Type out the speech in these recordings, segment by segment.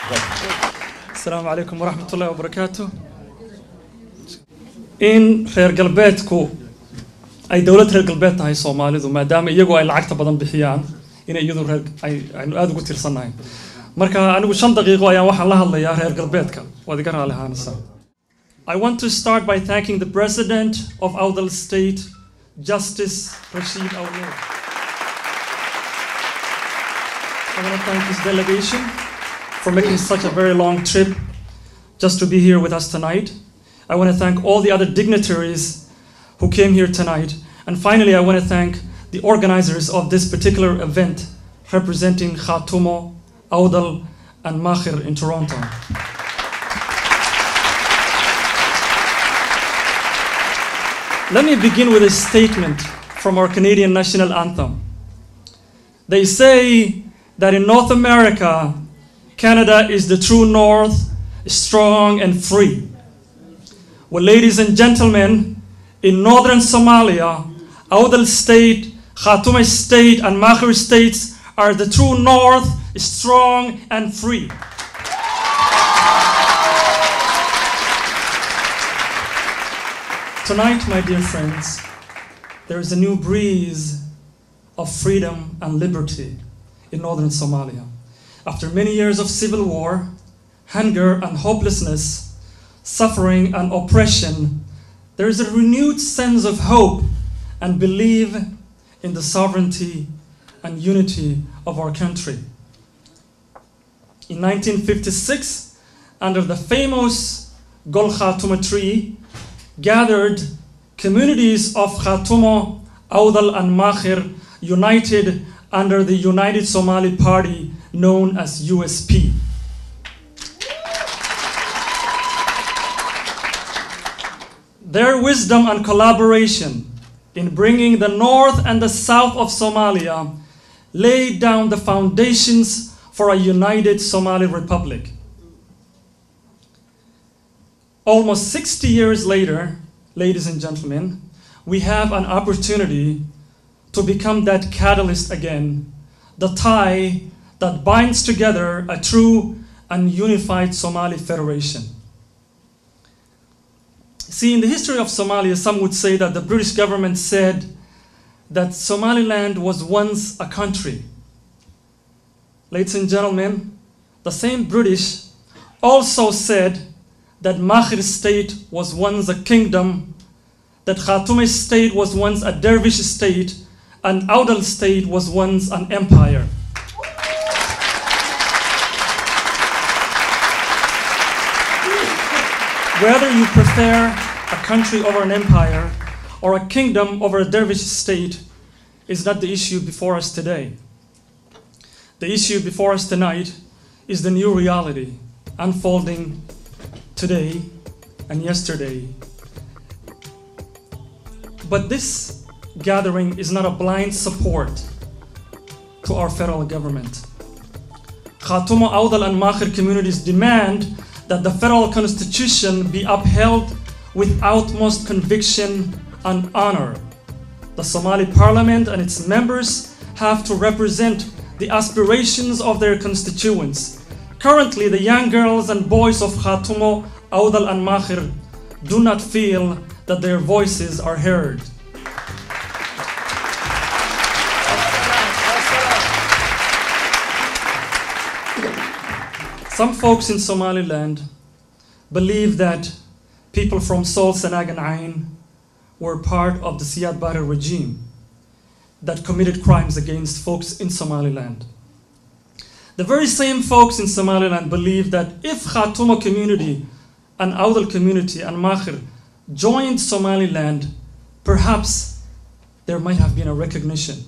Assalamu alaikum wa rahmatullahi wa barakatuh. In reer galbeedku ay dawlad reer galbeed tahay Soomaalidu maadaama iyagu ay lacagta badan bixiyaan in iyadu aynu aad ugu tirsanahay. Marka anigu 5 daqiiqo ayaan waxaan la hadlayaa reer galbeedka. Waad iga raali ahaanaysaa. I want to start by thanking the President of Awdal State, Justice Rashid Awdal. I want to thank his delegation for making such a very long trip just to be here with us tonight. I want to thank all the other dignitaries who came here tonight. And finally, I want to thank the organizers of this particular event representing Khatumo Awdal Makhir in Toronto. Let me begin with a statement from our Canadian national anthem. They say that in North America, Canada is the true North, strong and free. Well, ladies and gentlemen, in northern Somalia, Awdal State, Khatumo State, and Makhir states are the true North, strong and free. Tonight, my dear friends, there is a new breeze of freedom and liberty in northern Somalia. After many years of civil war, hunger and hopelessness, suffering and oppression, there is a renewed sense of hope and belief in the sovereignty and unity of our country. In 1956, under the famous Gol Khatumo tree, gathered communities of Khatumo, Awdal and Makhir united under the United Somali Party known as USP. Their wisdom and collaboration in bringing the north and the south of Somalia laid down the foundations for a united Somali Republic. Almost 60 years later, ladies and gentlemen, we have an opportunity to become that catalyst again, the tie that binds together a true and unified Somali federation. See, in the history of Somalia, some would say that the British government said that Somaliland was once a country. Ladies and gentlemen, the same British also said that Makhir state was once a kingdom, that Khatumo state was once a dervish state, and Awdal state was once an empire. Whether you prefer a country over an empire or a kingdom over a dervish state is not the issue before us today. The issue before us tonight is the new reality unfolding today and yesterday. But this gathering is not a blind support to our federal government. Khatumo, Awdal and Makhir communities demand that the federal constitution be upheld with utmost conviction and honor. The Somali parliament and its members have to represent the aspirations of their constituents. Currently, the young girls and boys of Khatumo, Awdal and Makhir do not feel that their voices are heard. Some folks in Somaliland believe that people from Sol, Sanag and Ain were part of the Siad Barre regime that committed crimes against folks in Somaliland. The very same folks in Somaliland believe that if Khatumo community and Awdal community and Makhir joined Somaliland, perhaps there might have been a recognition.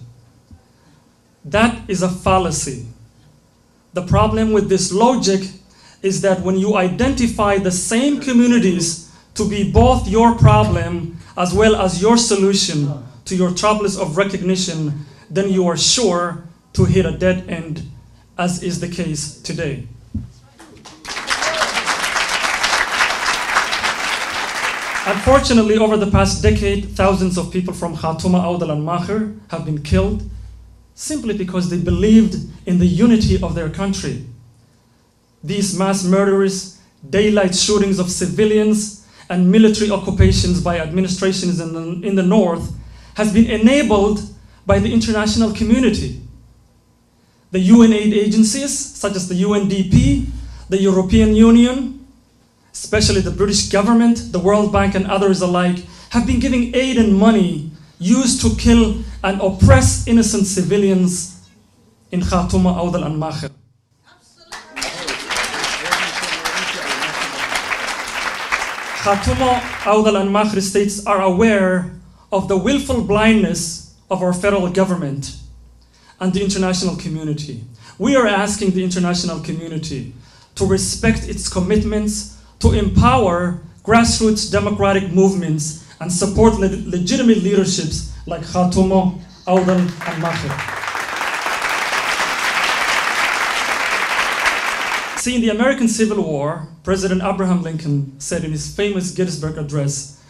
That is a fallacy. The problem with this logic is that when you identify the same communities to be both your problem as well as your solution to your troubles of recognition, then you are sure to hit a dead end, as is the case today. Unfortunately, over the past decade, thousands of people from Khatumo, Awdal and Makhir have been killed simply because they believed in the unity of their country. these mass murders, daylight shootings of civilians, and military occupations by administrations in the north has been enabled by the international community. The UN aid agencies, such as the UNDP, the European Union, especially the British government, the World Bank, and others alike, have been giving aid and money used to kill and oppress innocent civilians in Khatumo Awdal Makhir. Khatumo Awdal Makhir states are aware of the willful blindness of our federal government and the international community. We are asking the international community to respect its commitments to empower grassroots democratic movements and support legitimate leaderships like Khatumo Awdal Makhir. See, in the American Civil War, President Abraham Lincoln said in his famous Gettysburg Address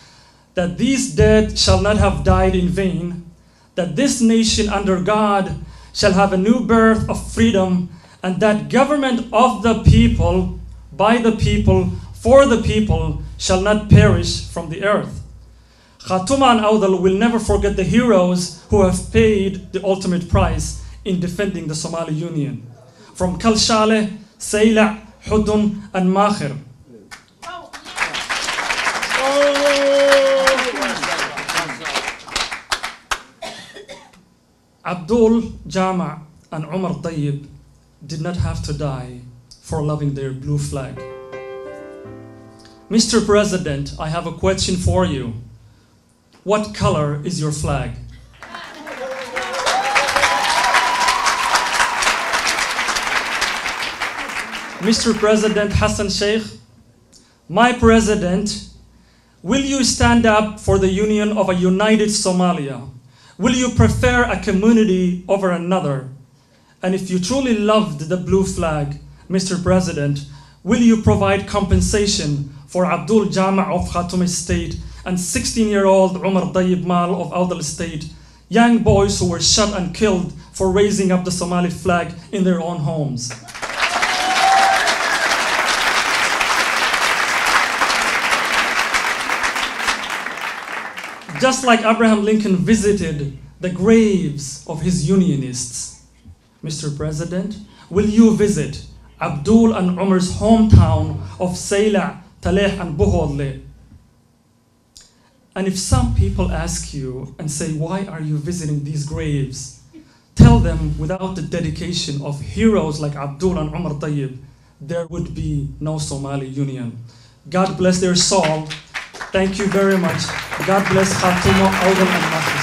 that these dead shall not have died in vain, that this nation under God shall have a new birth of freedom, and that government of the people, by the people, for the people, shall not perish from the earth. Khatumo and Awdal will never forget the heroes who have paid the ultimate price in defending the Somali Union. From Kalshale, Sayla, Hudun, and Makhir. Abdul, Jama, and Umar Tayyib did not have to die for loving their blue flag. Mr. President, I have a question for you. What color is your flag? Mr. President Hassan Sheikh, my president, will you stand up for the union of a united Somalia? Will you prefer a community over another? And if you truly loved the blue flag, Mr. President, will you provide compensation for Abdul Jama of Khartoum State and 16-year-old Umar Tayyib Mal of Awdal State, young boys who were shot and killed for raising up the Somali flag in their own homes? Just like Abraham Lincoln visited the graves of his Unionists, Mr. President, will you visit Abdul and Umar's hometown of Sayla, Taleh, and Buhodle? And if some people ask you and say, why are you visiting these graves? Tell them without the dedication of heroes like Abdul and Umar Tayyib, there would be no Somali Union. God bless their soul. Thank you very much. God bless Khatumo Awdal Makhir.